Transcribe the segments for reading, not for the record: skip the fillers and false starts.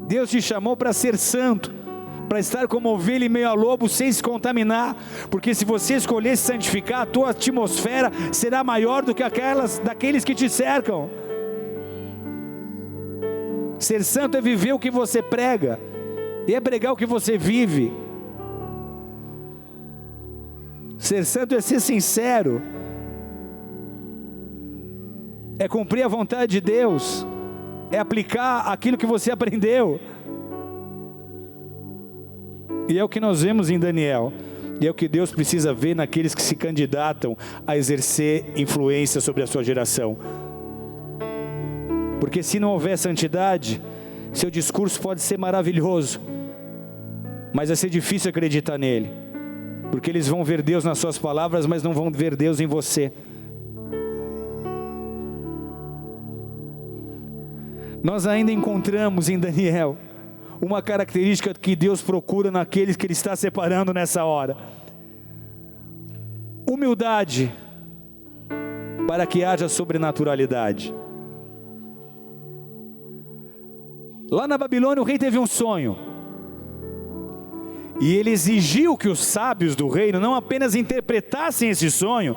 Deus te chamou para ser santo, para estar como ovelha em meio a lobo, sem se contaminar, porque se você escolher se santificar, a tua atmosfera será maior do que aquelas daqueles que te cercam. Ser santo é viver o que você prega, e é pregar o que você vive. Ser santo é ser sincero, é cumprir a vontade de Deus, é aplicar aquilo que você aprendeu. E é o que nós vemos em Daniel, e é o que Deus precisa ver naqueles que se candidatam a exercer influência sobre a sua geração. Porque se não houver santidade, seu discurso pode ser maravilhoso, mas vai ser difícil acreditar nele, porque eles vão ver Deus nas suas palavras, mas não vão ver Deus em você. Nós ainda encontramos em Daniel uma característica que Deus procura naqueles que Ele está separando nessa hora: humildade, para que haja sobrenaturalidade. Lá na Babilônia o rei teve um sonho, e ele exigiu que os sábios do reino não apenas interpretassem esse sonho,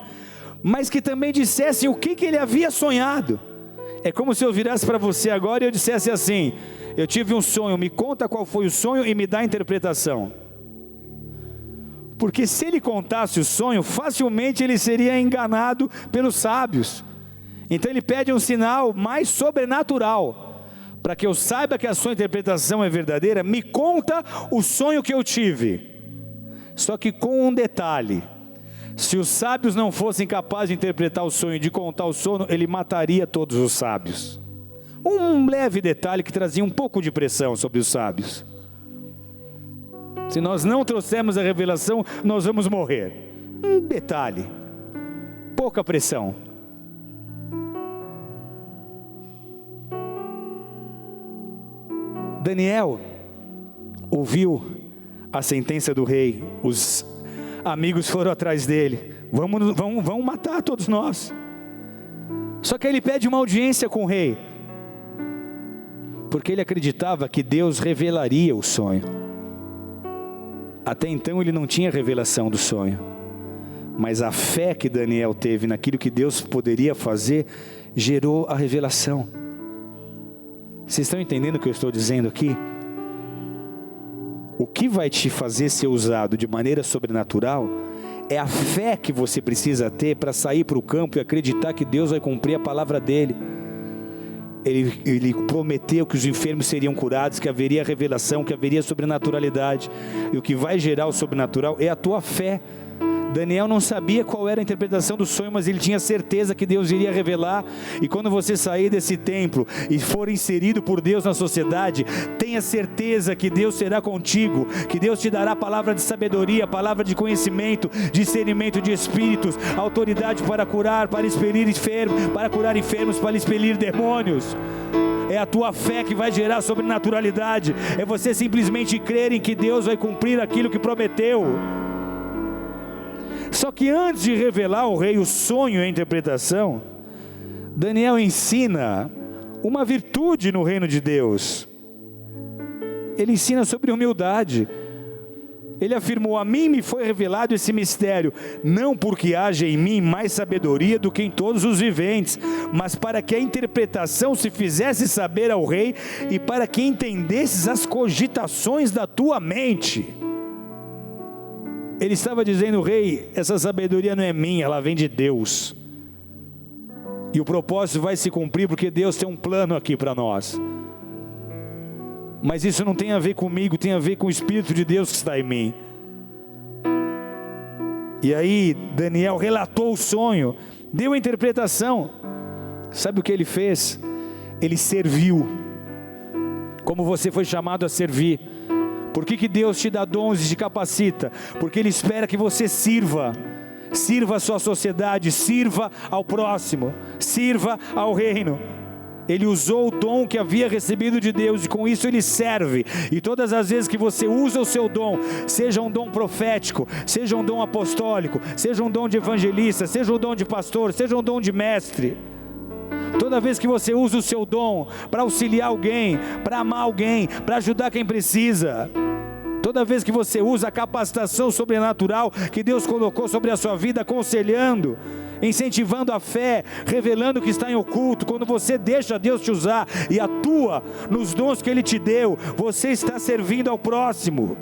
mas que também dissessem o que ele havia sonhado. É como se eu virasse para você agora e eu dissesse assim: eu tive um sonho, me conta qual foi o sonho e me dá a interpretação. Porque se ele contasse o sonho, facilmente ele seria enganado pelos sábios. Então ele pede um sinal mais sobrenatural, para que eu saiba que a sua interpretação é verdadeira. Me conta o sonho que eu tive. Só que com um detalhe: se os sábios não fossem capazes de interpretar o sonho e de contar o sono, ele mataria todos os sábios. Um leve detalhe que trazia um pouco de pressão sobre os sábios. Se nós não trouxermos a revelação, nós vamos morrer. Um detalhe, pouca pressão. Daniel ouviu a sentença do rei. Os amigos foram atrás dele: vão matar todos nós. Só que ele pede uma audiência com o rei, porque ele acreditava que Deus revelaria o sonho. Até então ele não tinha revelação do sonho, mas a fé que Daniel teve naquilo que Deus poderia fazer, gerou a revelação. Vocês estão entendendo o que eu estou dizendo aqui? O que vai te fazer ser usado de maneira sobrenatural é a fé que você precisa ter para sair para o campo e acreditar que Deus vai cumprir a palavra dele. Ele prometeu que os enfermos seriam curados, que haveria revelação, que haveria sobrenaturalidade. E o que vai gerar o sobrenatural é a tua fé. Daniel não sabia qual era a interpretação do sonho, mas ele tinha certeza que Deus iria revelar. E quando você sair desse templo e for inserido por Deus na sociedade, tenha certeza que Deus será contigo, que Deus te dará palavra de sabedoria, palavra de conhecimento, discernimento de espíritos, autoridade para curar, para expelir enfermos, para curar enfermos, para expelir demônios. É a tua fé que vai gerar sobrenaturalidade. É você simplesmente crer em que Deus vai cumprir aquilo que prometeu. Só que antes de revelar ao rei o sonho e a interpretação, Daniel ensina uma virtude no reino de Deus. Ele ensina sobre humildade. Ele afirmou: a mim me foi revelado esse mistério, não porque haja em mim mais sabedoria do que em todos os viventes, mas para que a interpretação se fizesse saber ao rei, e para que entendesses as cogitações da tua mente. Ele estava dizendo: rei, essa sabedoria não é minha, ela vem de Deus. E o propósito vai se cumprir porque Deus tem um plano aqui para nós. Mas isso não tem a ver comigo, tem a ver com o Espírito de Deus que está em mim. E aí Daniel relatou o sonho, deu a interpretação. Sabe o que ele fez? Ele serviu, como você foi chamado a servir. Por que Deus te dá dons e te capacita? Porque Ele espera que você sirva. Sirva a sua sociedade, sirva ao próximo, sirva ao reino. Ele usou o dom que havia recebido de Deus, e com isso ele serve. E todas as vezes que você usa o seu dom, seja um dom profético, seja um dom apostólico, seja um dom de evangelista, seja um dom de pastor, seja um dom de mestre, Toda vez que você usa o seu dom para auxiliar alguém, para amar alguém, para ajudar quem precisa, toda vez que você usa a capacitação sobrenatural que Deus colocou sobre a sua vida, aconselhando, incentivando a fé, revelando o que está em oculto, quando você deixa Deus te usar e atua nos dons que Ele te deu, você está servindo ao próximo.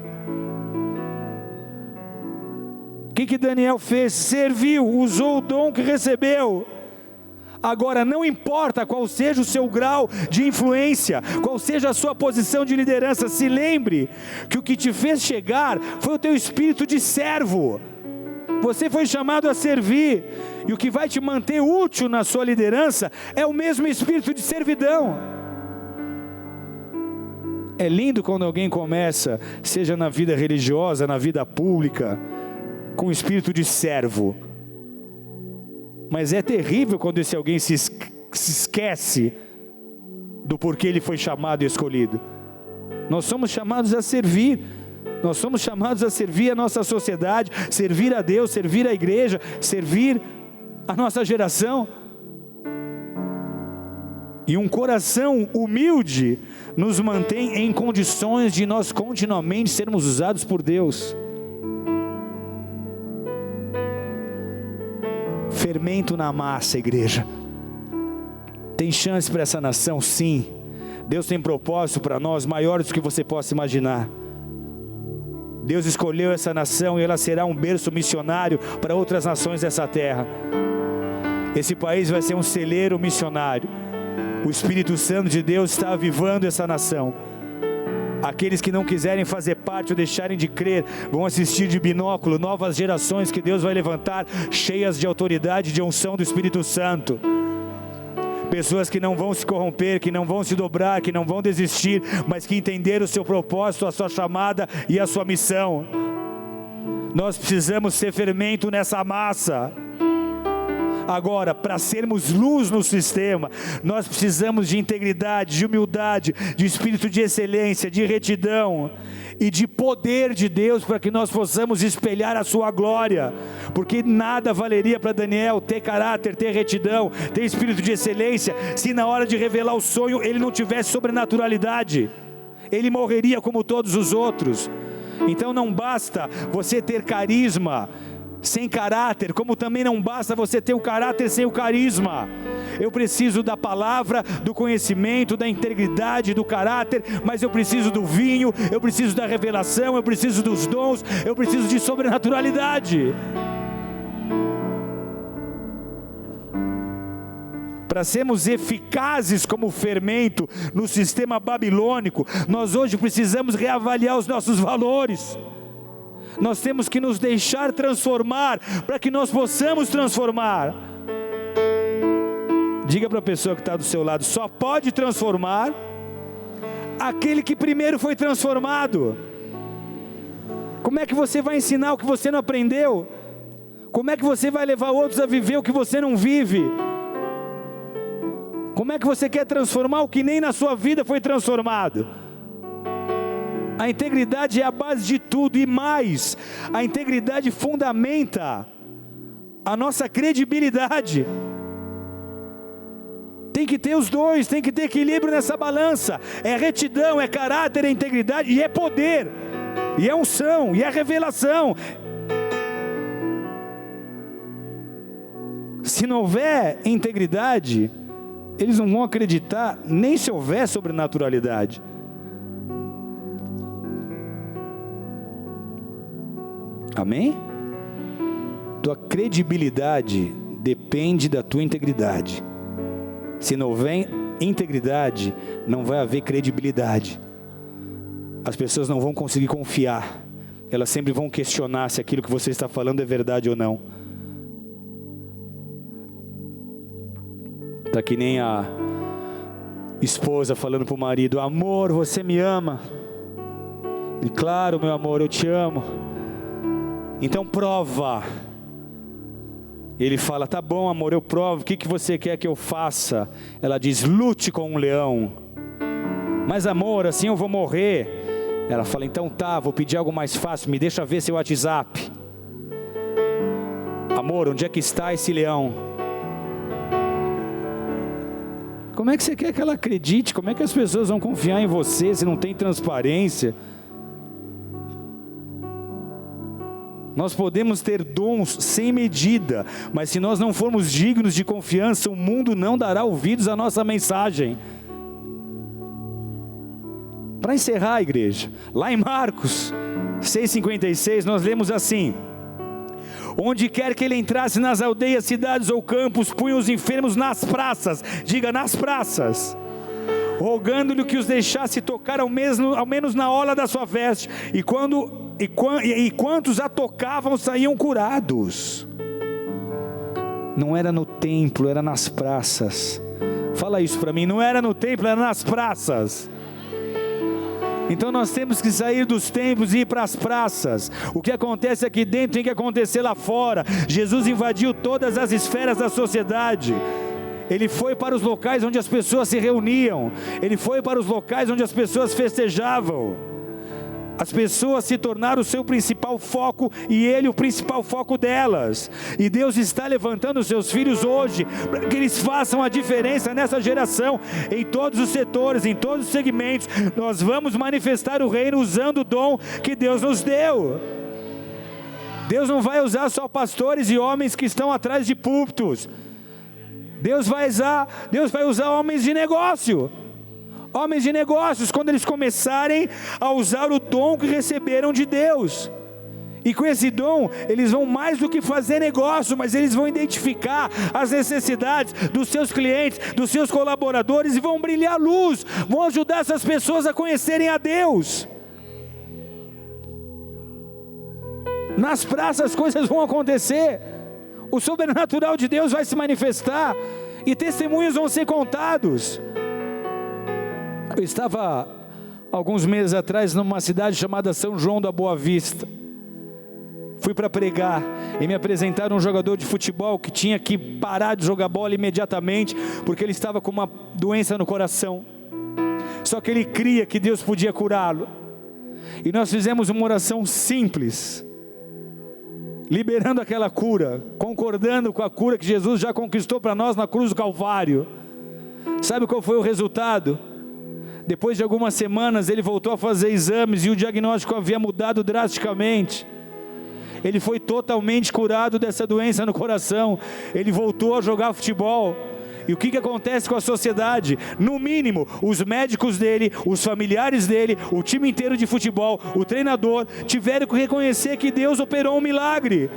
O que Daniel fez? Serviu, usou o dom que recebeu. Agora, não importa qual seja o seu grau de influência, qual seja a sua posição de liderança, se lembre que o que te fez chegar foi o teu espírito de servo. Você foi chamado a servir, e o que vai te manter útil na sua liderança é o mesmo espírito de servidão. É lindo quando alguém começa, seja na vida religiosa, na vida pública, com o espírito de servo. Mas é terrível quando esse alguém se esquece do porquê ele foi chamado e escolhido. Nós somos chamados a servir. Nós somos chamados a servir a nossa sociedade, servir a Deus, servir a igreja, servir a nossa geração. E um coração humilde nos mantém em condições de nós continuamente sermos usados por Deus. Fermento na massa, igreja. Tem chance para essa nação? Sim. Deus tem propósito para nós maiores do que você possa imaginar. Deus escolheu essa nação e ela será um berço missionário para outras nações dessa terra. Esse país vai ser um celeiro missionário. O Espírito Santo de Deus está avivando essa nação. Aqueles que não quiserem fazer parte ou deixarem de crer, vão assistir de binóculo novas gerações que Deus vai levantar, cheias de autoridade e de unção do Espírito Santo. Pessoas que não vão se corromper, que não vão se dobrar, que não vão desistir, mas que entenderam o seu propósito, a sua chamada e a sua missão. Nós precisamos ser fermento nessa massa. Agora, para sermos luz no sistema, nós precisamos de integridade, de humildade, de espírito de excelência, de retidão e de poder de Deus, para que nós possamos espelhar a sua glória. Porque nada valeria para Daniel ter caráter, ter retidão, ter espírito de excelência, se na hora de revelar o sonho ele não tivesse sobrenaturalidade. Ele morreria como todos os outros. Então não basta você ter carisma sem caráter, como também não basta você ter o caráter sem o carisma. Eu preciso da palavra, do conhecimento, da integridade, do caráter, mas eu preciso do vinho, eu preciso da revelação, eu preciso dos dons, eu preciso de sobrenaturalidade. Para sermos eficazes como fermento no sistema babilônico, nós hoje precisamos reavaliar os nossos valores. Nós temos que nos deixar transformar, para que nós possamos transformar. Diga para a pessoa que está do seu lado: só pode transformar aquele que primeiro foi transformado. Como é que você vai ensinar o que você não aprendeu? Como é que você vai levar outros a viver o que você não vive? Como é que você quer transformar o que nem na sua vida foi transformado? A integridade é a base de tudo, e mais, a integridade fundamenta a nossa credibilidade. Tem que ter os dois, tem que ter equilíbrio nessa balança. É retidão, é caráter, é integridade, e é poder, e é unção, e é revelação. Se não houver integridade, eles não vão acreditar nem se houver sobrenaturalidade. Amém? Tua credibilidade depende da tua integridade. Se não houver integridade, não vai haver credibilidade. As pessoas não vão conseguir confiar. Elas sempre vão questionar se aquilo que você está falando é verdade ou não. Está que nem a esposa falando para o marido: amor, você me ama? E claro, meu amor, eu te amo. Então prova. Ele fala: tá bom, amor, eu provo. O que você quer que eu faça? Ela diz: lute com um leão. Mas amor, assim eu vou morrer. Ela fala: então tá, vou pedir algo mais fácil, me deixa ver seu WhatsApp. Amor, onde é que está esse leão? Como é que você quer que ela acredite? Como é que as pessoas vão confiar em você se não tem transparência? Nós podemos ter dons sem medida, mas se nós não formos dignos de confiança, o mundo não dará ouvidos à nossa mensagem. Para encerrar, igreja, lá em Marcos 6,56, nós lemos assim: onde quer que ele entrasse, nas aldeias, cidades ou campos, punha os enfermos nas praças, diga nas praças, rogando-lhe que os deixasse tocar ao menos na orla da sua veste, e quantos a tocavam saíam curados. Não era no templo, era nas praças. Fala isso para mim, não era no templo, era nas praças. Então nós temos que sair dos templos e ir para as praças. O que acontece aqui dentro tem que acontecer lá fora. Jesus invadiu todas as esferas da sociedade. Ele foi para os locais onde as pessoas se reuniam. Ele foi para os locais onde as pessoas festejavam. As pessoas se tornaram o seu principal foco e Ele o principal foco delas. E Deus está levantando os seus filhos hoje para que eles façam a diferença nessa geração, em todos os setores, em todos os segmentos. Nós vamos manifestar o reino usando o dom que Deus nos deu. Deus não vai usar só pastores e homens que estão atrás de púlpitos. Deus vai usar homens de negócio. Homens de negócios, quando eles começarem a usar o dom que receberam de Deus. E com esse dom, eles vão mais do que fazer negócio, mas eles vão identificar as necessidades dos seus clientes, dos seus colaboradores, e vão brilhar luz, vão ajudar essas pessoas a conhecerem a Deus. Nas praças as coisas vão acontecer, o sobrenatural de Deus vai se manifestar, e testemunhos vão ser contados. Eu estava, alguns meses atrás, numa cidade chamada São João da Boa Vista. Fui para pregar, e me apresentaram um jogador de futebol que tinha que parar de jogar bola imediatamente, porque ele estava com uma doença no coração. Só que ele cria que Deus podia curá-lo. E nós fizemos uma oração simples, liberando aquela cura, concordando com a cura que Jesus já conquistou para nós na cruz do Calvário. Sabe qual foi o resultado? Depois de algumas semanas ele voltou a fazer exames e o diagnóstico havia mudado drasticamente. Ele foi totalmente curado dessa doença no coração. Ele voltou a jogar futebol. E o que acontece com a sociedade? No mínimo, os médicos dele, os familiares dele, o time inteiro de futebol, o treinador, tiveram que reconhecer que Deus operou um milagre.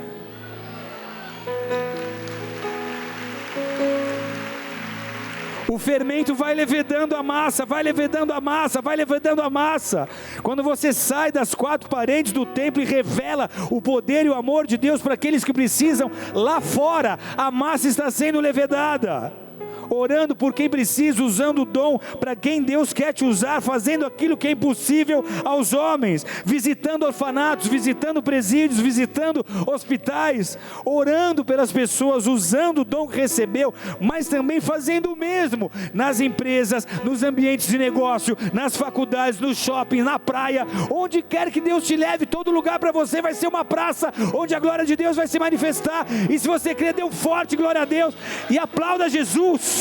O fermento vai levedando a massa, vai levedando a massa, vai levedando a massa. Quando você sai das quatro paredes do templo e revela o poder e o amor de Deus para aqueles que precisam, lá fora a massa está sendo levedada. Orando por quem precisa, usando o dom para quem Deus quer te usar, fazendo aquilo que é impossível aos homens, visitando orfanatos, visitando presídios, visitando hospitais, orando pelas pessoas, usando o dom que recebeu, mas também fazendo o mesmo nas empresas, nos ambientes de negócio, nas faculdades, no shopping, na praia, onde quer que Deus te leve. Todo lugar para você vai ser uma praça onde a glória de Deus vai se manifestar. E se você crer, dê um forte glória a Deus e aplauda Jesus.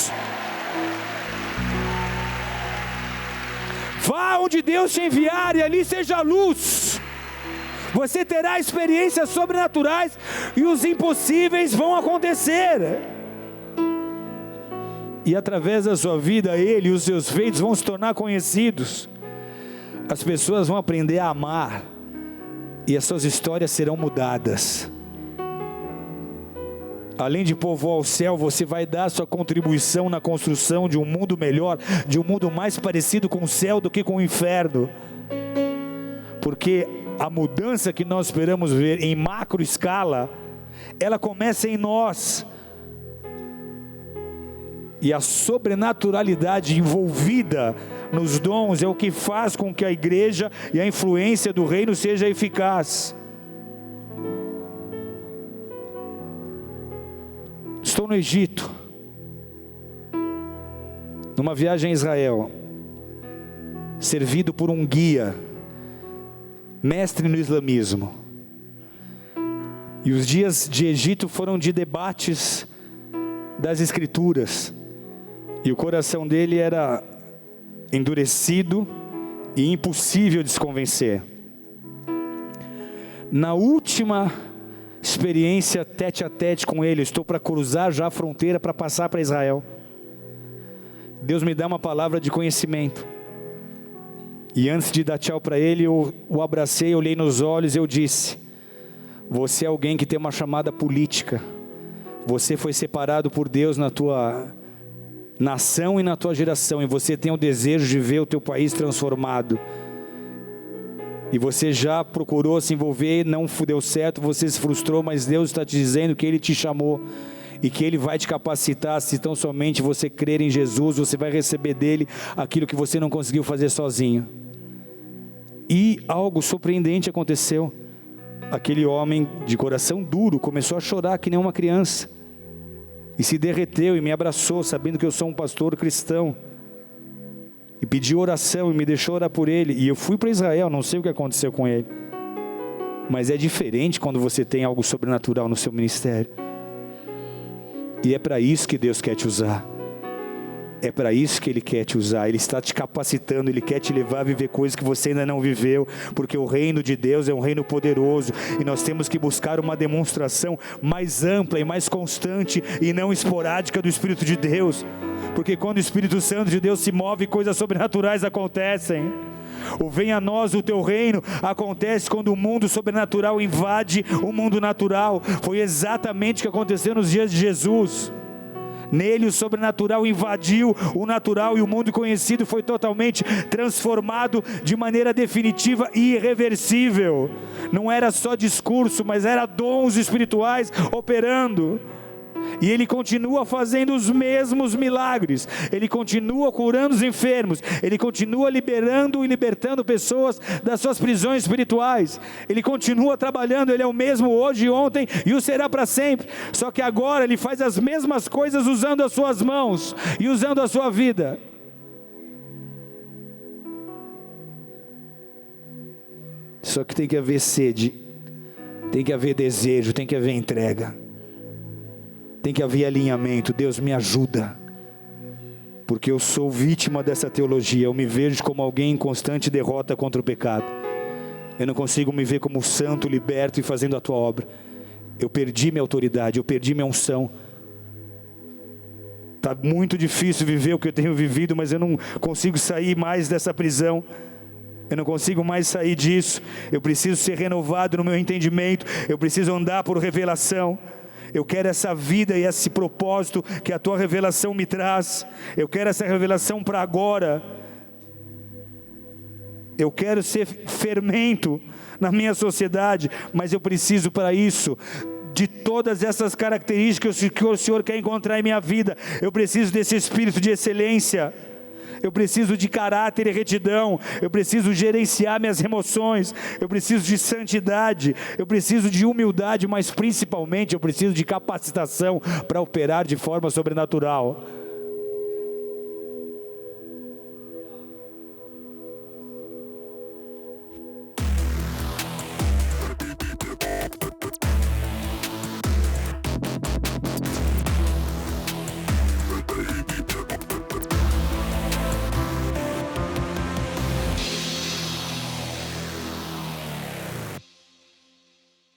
Vá onde Deus te enviar e ali seja luz. Você terá experiências sobrenaturais e os impossíveis vão acontecer. E através da sua vida, Ele e os seus feitos vão se tornar conhecidos. As pessoas vão aprender a amar e as suas histórias serão mudadas. Além de povoar o céu, você vai dar sua contribuição na construção de um mundo melhor, de um mundo mais parecido com o céu do que com o inferno. Porque a mudança que nós esperamos ver em macro escala, ela começa em nós. E a sobrenaturalidade envolvida nos dons é o que faz com que a igreja e a influência do reino seja eficaz. Estou no Egito, numa viagem a Israel, servido por um guia, mestre no islamismo. E os dias de Egito foram de debates das escrituras. E o coração dele era endurecido e impossível de se convencer. Na última experiência tete a tete com ele, eu estou para cruzar já a fronteira para passar para Israel. Deus me dá uma palavra de conhecimento. E antes de dar tchau para ele, eu o abracei, olhei nos olhos e eu disse: você é alguém que tem uma chamada política. Você foi separado por Deus na tua nação e na tua geração, e você tem o desejo de ver o teu país transformado. E você já procurou se envolver, não deu certo, você se frustrou, mas Deus está te dizendo que Ele te chamou e que Ele vai te capacitar. Se tão somente você crer em Jesus, você vai receber dEle aquilo que você não conseguiu fazer sozinho. E algo surpreendente aconteceu. Aquele homem de coração duro começou a chorar que nem uma criança, e se derreteu e me abraçou, sabendo que eu sou um pastor cristão, e pediu oração e me deixou orar por ele. E eu fui para Israel, não sei o que aconteceu com ele, mas é diferente quando você tem algo sobrenatural no seu ministério. E é para isso que Deus quer te usar. É para isso que Ele quer te usar. Ele está te capacitando, Ele quer te levar a viver coisas que você ainda não viveu, porque o reino de Deus é um reino poderoso, e nós temos que buscar uma demonstração mais ampla e mais constante, e não esporádica, do Espírito de Deus, porque quando o Espírito Santo de Deus se move, coisas sobrenaturais acontecem. O venha a nós o teu reino acontece quando o mundo sobrenatural invade o mundo natural. Foi exatamente o que aconteceu nos dias de Jesus. Nele o sobrenatural invadiu o natural, e o mundo conhecido foi totalmente transformado de maneira definitiva e irreversível. Não era só discurso, mas era dons espirituais operando. E Ele continua fazendo os mesmos milagres, Ele continua curando os enfermos, Ele continua liberando e libertando pessoas das suas prisões espirituais, Ele continua trabalhando. Ele é o mesmo hoje, ontem e o será para sempre. Só que agora Ele faz as mesmas coisas usando as suas mãos e usando a sua vida. Só que tem que haver sede, tem que haver desejo, tem que haver entrega, tem que haver alinhamento. Deus me ajuda, porque eu sou vítima dessa teologia. Eu me vejo como alguém em constante derrota contra o pecado. Eu não consigo me ver como santo, liberto e fazendo a tua obra. Eu perdi minha autoridade, eu perdi minha unção. Está muito difícil viver o que eu tenho vivido, mas eu não consigo sair mais dessa prisão. Eu não consigo mais sair disso. Eu preciso ser renovado no meu entendimento. Eu preciso andar por revelação. Eu quero essa vida e esse propósito que a tua revelação me traz. Eu quero essa revelação para agora. Eu quero ser fermento na minha sociedade, mas eu preciso para isso de todas essas características que o Senhor quer encontrar em minha vida. Eu preciso desse espírito de excelência. Eu preciso de caráter e retidão. Eu preciso gerenciar minhas emoções. Eu preciso de santidade. Eu preciso de humildade, mas principalmente eu preciso de capacitação para operar de forma sobrenatural.